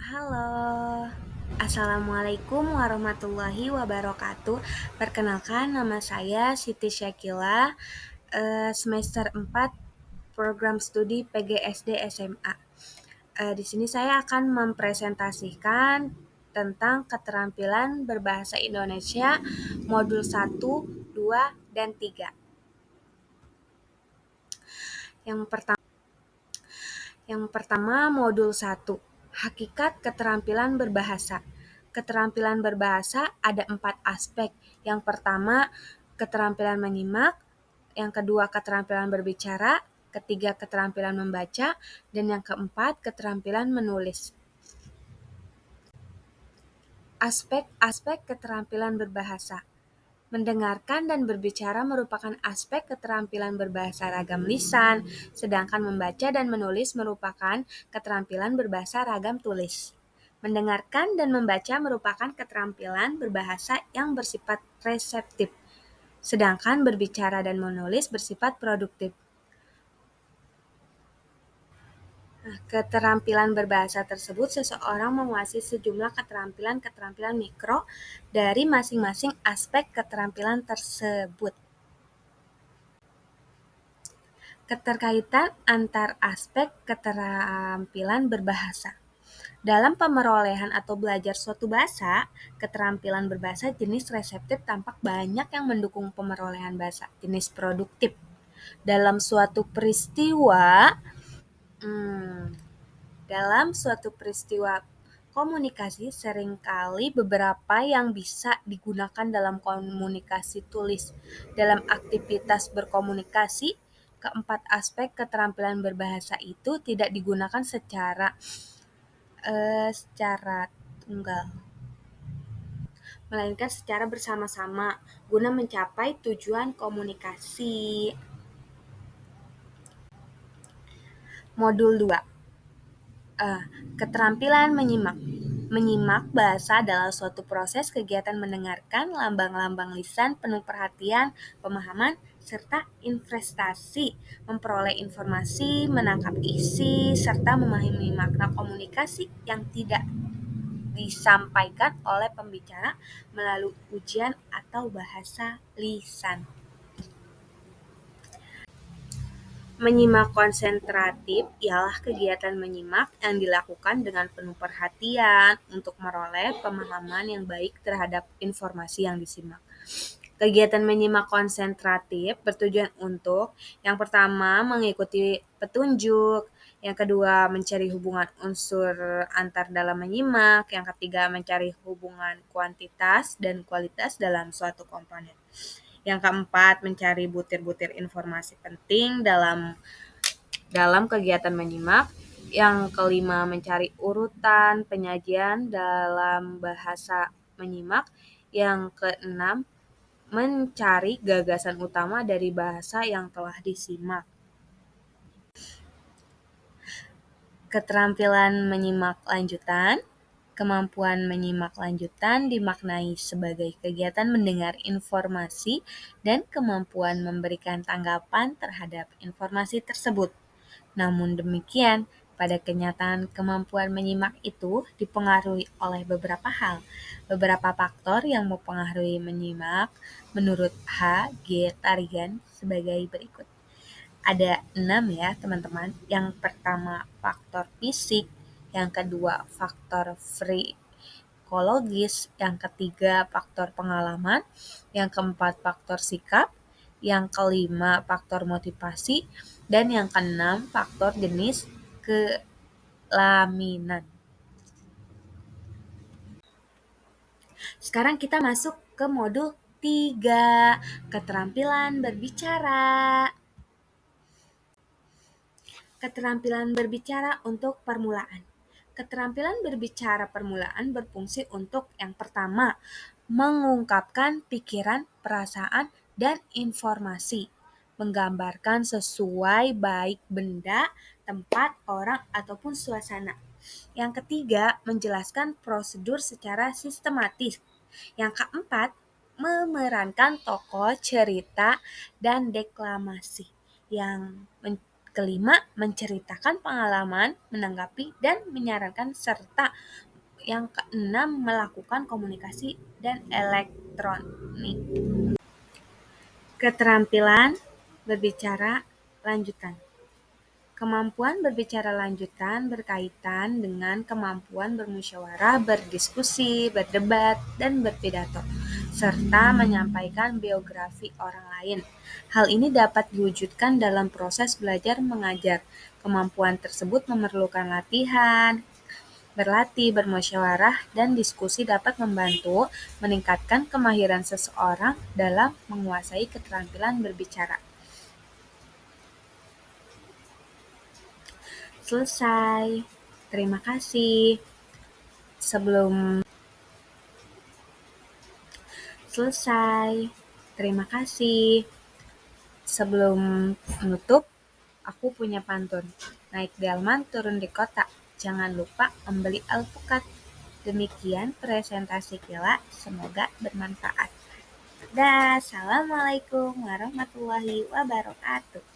Halo, Assalamualaikum warahmatullahi wabarakatuh. Perkenalkan, nama saya Siti Syakila, semester 4, program studi PGSD SMA. Di sini saya akan mempresentasikan tentang keterampilan berbahasa Indonesia modul 1, 2, dan 3. Yang pertama, modul 1, hakikat keterampilan berbahasa. Keterampilan berbahasa ada 4 aspek. Yang pertama, keterampilan menyimak. Yang kedua, keterampilan berbicara. Ketiga, keterampilan membaca. Dan yang keempat, keterampilan menulis. Aspek-aspek keterampilan berbahasa. Mendengarkan dan berbicara merupakan aspek keterampilan berbahasa ragam lisan, sedangkan membaca dan menulis merupakan keterampilan berbahasa ragam tulis. Mendengarkan dan membaca merupakan keterampilan berbahasa yang bersifat reseptif, sedangkan berbicara dan menulis bersifat produktif. Keterampilan berbahasa tersebut seseorang menguasai sejumlah keterampilan-keterampilan mikro dari masing-masing aspek keterampilan tersebut. Keterkaitan antar aspek keterampilan berbahasa. Dalam pemerolehan atau belajar suatu bahasa, keterampilan berbahasa jenis reseptif tampak banyak yang mendukung pemerolehan bahasa jenis produktif. Dalam suatu peristiwa, komunikasi seringkali beberapa yang bisa digunakan dalam komunikasi tulis. Dalam aktivitas berkomunikasi, keempat aspek keterampilan berbahasa itu tidak digunakan secara tunggal, melainkan secara bersama-sama guna mencapai tujuan komunikasi. Modul 2. Keterampilan menyimak. Menyimak bahasa adalah suatu proses kegiatan mendengarkan lambang-lambang lisan penuh perhatian, pemahaman, serta investasi, memperoleh informasi, menangkap isi, serta memahami makna komunikasi yang tidak disampaikan oleh pembicara melalui ujian atau bahasa lisan. Menyimak konsentratif ialah kegiatan menyimak yang dilakukan dengan penuh perhatian untuk meroleh pemahaman yang baik terhadap informasi yang disimak. Kegiatan menyimak konsentratif bertujuan untuk, yang pertama, mengikuti petunjuk, yang kedua, mencari hubungan unsur antar dalam menyimak, yang ketiga, mencari hubungan kuantitas dan kualitas dalam suatu komponen. Yang keempat, mencari butir-butir informasi penting dalam kegiatan menyimak. Yang kelima, mencari urutan penyajian dalam bahasa menyimak. Yang keenam, mencari gagasan utama dari bahasa yang telah disimak. Keterampilan menyimak lanjutan. Kemampuan menyimak lanjutan dimaknai sebagai kegiatan mendengar informasi dan kemampuan memberikan tanggapan terhadap informasi tersebut. Namun demikian, pada kenyataan kemampuan menyimak itu dipengaruhi oleh beberapa hal. Beberapa faktor yang mempengaruhi menyimak menurut H. G. Tarigan sebagai berikut. Ada 6 ya teman-teman. Yang pertama faktor fisik, yang kedua faktor psikologis, yang ketiga faktor pengalaman, yang keempat faktor sikap, yang kelima faktor motivasi, dan yang keenam faktor jenis kelaminan. Sekarang kita masuk ke modul 3, keterampilan berbicara. Keterampilan berbicara untuk permulaan. Keterampilan berbicara permulaan berfungsi untuk yang pertama, mengungkapkan pikiran, perasaan, dan informasi, menggambarkan sesuai baik benda, tempat, orang, ataupun suasana. Yang ketiga, menjelaskan prosedur secara sistematis. Yang keempat, memerankan tokoh, cerita, dan deklamasi. Yang Kelima, menceritakan pengalaman, menanggapi, dan menyarankan, serta yang keenam, melakukan komunikasi dan elektronik. Keterampilan berbicara lanjutan. Kemampuan berbicara lanjutan berkaitan dengan kemampuan bermusyawarah, berdiskusi, berdebat, dan berpidato, serta menyampaikan biografi orang lain. Hal ini dapat diwujudkan dalam proses belajar mengajar. Kemampuan tersebut memerlukan latihan. Berlatih, bermusyawarah, dan diskusi dapat membantu meningkatkan kemahiran seseorang dalam menguasai keterampilan berbicara. Selesai. Terima kasih. Sebelum selesai. Terima kasih. Sebelum menutup, aku punya pantun. Naik delman, turun di kota. Jangan lupa membeli alpukat. Demikian presentasi Kila, semoga bermanfaat. Dah, assalamualaikum warahmatullahi wabarakatuh.